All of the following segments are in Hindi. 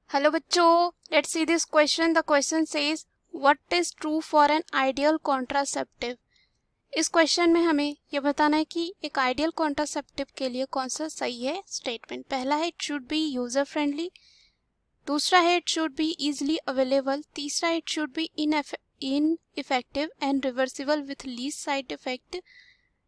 हेलो बच्चों, let's see this question. The question says what is true for an ideal contraceptive. इस क्वेश्चन में हमें यह बताना है कि एक आइडियल कॉन्ट्रासेप्टिव के लिए कौन सा सही है स्टेटमेंट। पहला है it should be user friendly, दूसरा है it should be easily available, तीसरा it should be in effective and reversible with least side effect,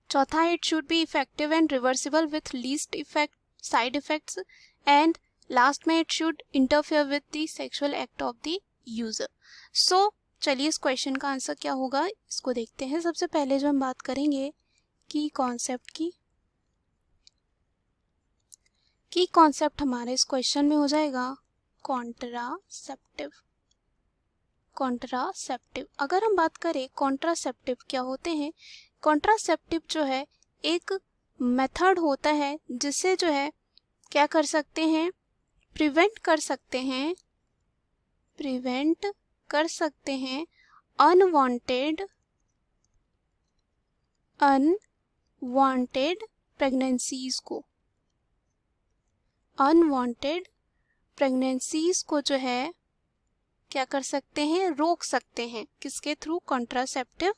चौथा है it should be effective and reversible with least effect side effects, and last में it should interfere with the sexual act of the user. So चलिए इस क्वेश्चन का आंसर क्या होगा इसको देखते हैं। सबसे पहले जो हम बात करेंगे की कॉन्सेप्ट की, कॉन्सेप्ट हमारे इस क्वेश्चन में हो जाएगा कॉन्ट्रासेप्टिव। कॉन्ट्रासेप्टिव, अगर हम बात करें कॉन्ट्रासेप्टिव क्या होते हैं, कॉन्ट्रासेप्टिव जो है एक मेथड होता है जिससे जो है क्या कर सकते हैं, प्रिवेंट कर सकते हैं अनवांटेड प्रेगनेंसीज को। अनवांटेड प्रेगनेंसीज को जो है क्या कर सकते हैं, रोक सकते हैं। किसके थ्रू? कॉन्ट्रासेप्टिव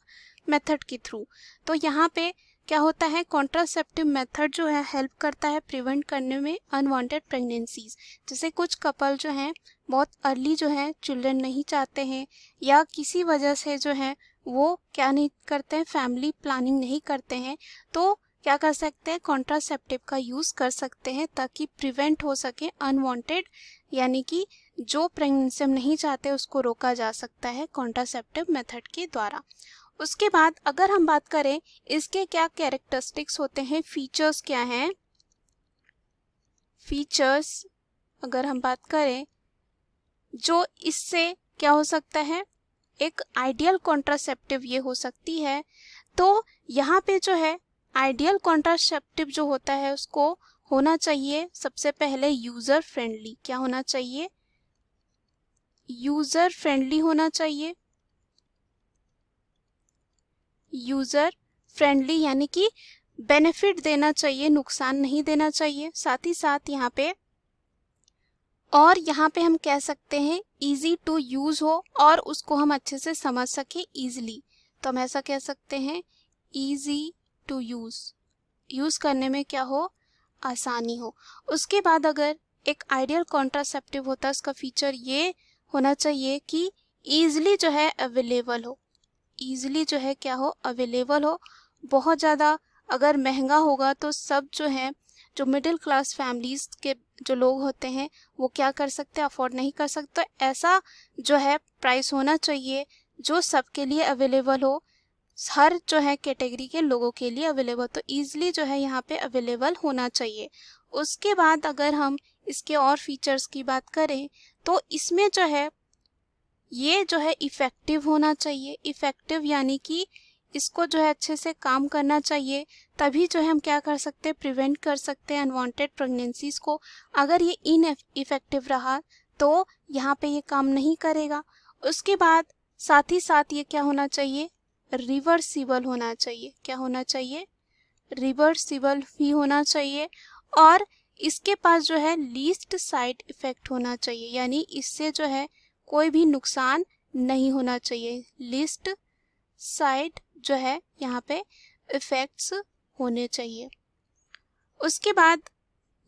मेथड के थ्रू। तो यहाँ पे क्या होता है, कॉन्ट्रासेप्टिव मेथड जो है हेल्प करता है प्रिवेंट करने में अनवांटेड प्रेगनेंसीज। जैसे कुछ कपल जो हैं बहुत अर्ली जो है चिल्ड्रन नहीं चाहते हैं या किसी वजह से जो है वो क्या नहीं करते हैं, फैमिली प्लानिंग नहीं करते हैं, तो क्या कर सकते हैं, कॉन्ट्रासेप्टिव का यूज़ कर सकते हैं ताकि प्रिवेंट हो सके अनवांटेड, यानी कि जो प्रेगनेंसी हम नहीं चाहते उसको रोका जा सकता है कॉन्ट्रासेप्टिव मेथड के द्वारा। उसके बाद अगर हम बात करें इसके क्या कैरेक्टरिस्टिक्स होते हैं, फीचर्स क्या हैं, फीचर्स अगर हम बात करें जो इससे क्या हो सकता है, एक आइडियल कॉन्ट्रासेप्टिव ये हो सकती है। तो यहाँ पे जो है आइडियल कॉन्ट्रासेप्टिव जो होता है उसको होना चाहिए सबसे पहले यूजर फ्रेंडली। क्या होना चाहिए? यूजर फ्रेंडली होना चाहिए। यूजर फ्रेंडली यानी कि बेनिफिट देना चाहिए, नुकसान नहीं देना चाहिए। साथ ही साथ यहाँ पे हम कह सकते हैं इजी टू यूज हो और उसको हम अच्छे से समझ सके इजीली। तो हम ऐसा कह सकते हैं इजी टू यूज करने में क्या हो, आसानी हो। उसके बाद अगर एक आइडियल कॉन्ट्रासेप्टिव होता है उसका फीचर ये होना चाहिए कि इजीली जो है अवेलेबल हो। इजीली जो है क्या हो, अवेलेबल हो। बहुत ज़्यादा अगर महंगा होगा तो सब जो है, जो मिडिल क्लास फैमिलीज के जो लोग होते हैं वो क्या कर सकते हैं, अफोर्ड नहीं कर सकते। ऐसा जो है प्राइस होना चाहिए जो सबके लिए अवेलेबल हो, हर जो है कैटेगरी के लोगों के लिए अवेलेबल। तो ईजिली जो है यहाँ पे अवेलेबल होना चाहिए। उसके बाद अगर हम इसके और फीचर्स की बात करें तो इसमें जो है ये जो है इफ़ेक्टिव होना चाहिए। इफ़ेक्टिव यानी कि इसको जो है अच्छे से काम करना चाहिए, तभी जो है हम क्या कर सकते हैं, प्रिवेंट कर सकते हैं अनवांटेड प्रेगनेंसीज को। अगर ये इनइफेक्टिव रहा तो यहाँ पे ये काम नहीं करेगा। उसके बाद साथ ही साथ ये क्या होना चाहिए, रिवर्सिबल होना चाहिए। क्या होना चाहिए? रिवर्सिबल भी होना चाहिए। और इसके पास जो है लीस्ट साइड इफेक्ट होना चाहिए, यानी इससे जो है कोई भी नुकसान नहीं होना चाहिए। लीस्ट साइड जो है यहाँ पे इफेक्ट्स होने चाहिए। उसके बाद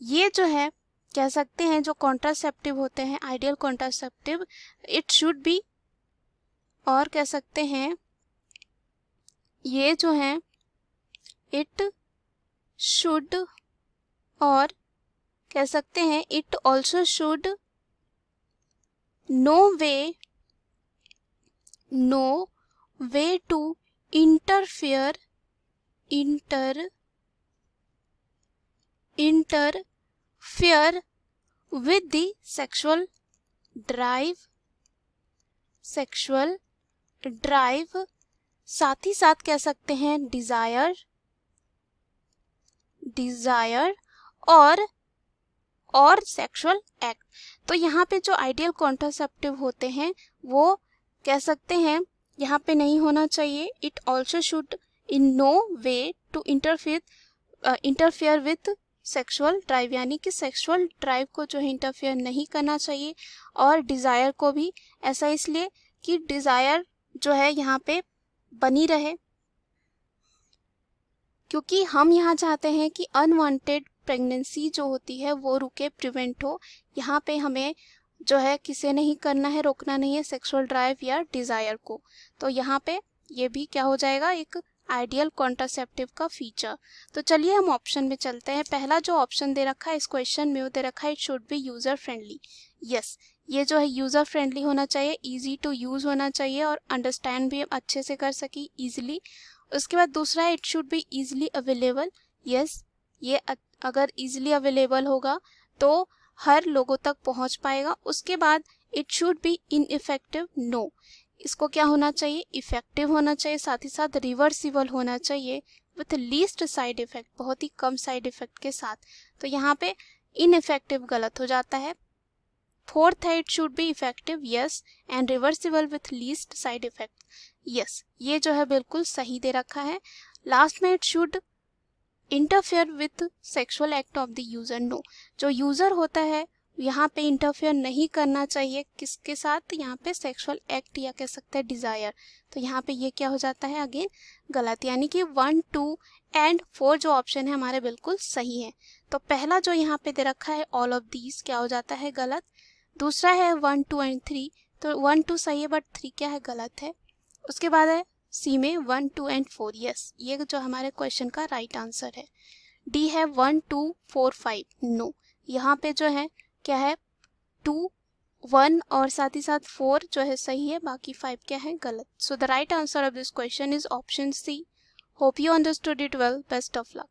ये जो है कह सकते हैं जो कॉन्ट्रासेप्टिव होते हैं ideal contraceptive, it should B, और कह सकते हैं ये जो है इट शुड, और कह सकते हैं it also should no way to interfere with the sexual drive। साथ ही साथ कह सकते हैं डिजायर और सेक्सुअल एक्ट। तो यहाँ पे जो आइडियल कॉन्ट्रासेप्टिव होते हैं वो कह सकते हैं यहाँ पे नहीं होना चाहिए। It also should in no way to interfere with sexual drive, यानी कि सेक्सुअल ड्राइव को जो है इंटरफेयर नहीं करना चाहिए, और डिज़ायर को भी। ऐसा इसलिए कि डिज़ायर जो है यहाँ पे बनी रहे, क्योंकि हम यहाँ चाहते हैं कि अनवांटेड प्रेगनेंसी जो होती है वो रुके, प्रिवेंट हो। यहाँ पे हमें जो है किसे नहीं करना है, रोकना नहीं है सेक्सुअल ड्राइव या डिज़ायर को। तो यहाँ पे ये भी क्या हो जाएगा, एक आइडियल कॉन्ट्रासेप्टिव का फीचर। तो चलिए हम ऑप्शन में चलते हैं। पहला जो ऑप्शन दे रखा है इस क्वेश्चन में, वो दे रखा है it should B user friendly. Yes, ये जो है यूज़र फ्रेंडली होना चाहिए, ईजी टू यूज़ होना चाहिए, और अंडरस्टैंड भी अच्छे से कर सके ईजिली। उसके बाद दूसरा है it should be easily available. Yes, ये अगर ईजिली अवेलेबल होगा तो हर लोगों तक पहुंच पाएगा। उसके बाद it should be ineffective. No, इसको क्या होना चाहिए, इफेक्टिव होना चाहिए, साथ ही साथ रिवर्सिबल होना चाहिए विथ लीस्ट साइड इफेक्ट, बहुत ही कम साइड इफेक्ट के साथ। तो यहाँ पे इनइफेक्टिव गलत हो जाता है। फोर्थ है it should be effective, yes, and reversible with least side effect. Yes, ये जो है बिल्कुल सही दे रखा है। लास्ट में it should interfere with sexual act of the user. No, जो यूजर होता है यहाँ पे इंटरफेयर नहीं करना चाहिए, किसके साथ, यहाँ पे सेक्सुअल एक्ट या कह सकते हैं डिजायर। तो यहाँ पे ये क्या हो जाता है, अगेन गलत, यानी कि 1, 2 एंड 4 जो ऑप्शन है हमारे बिल्कुल सही है। तो पहला जो यहाँ पे दे रखा है ऑल ऑफ दीज क्या हो जाता है, गलत। दूसरा है 1, 2 एंड 3, तो 1, 2 सही है बट 3 क्या है, गलत है। उसके बाद है सी में 1, 2 एंड 4, यस, ये जो हमारे क्वेश्चन का राइट आंसर है। डी है 1, 2, 4, 5, नो, यहाँ पे जो है क्या है 2, 1 और साथ ही साथ 4 जो है सही है, बाकी 5 क्या है, गलत। So the right answer of this question is option C. Hope you understood it well, best of luck.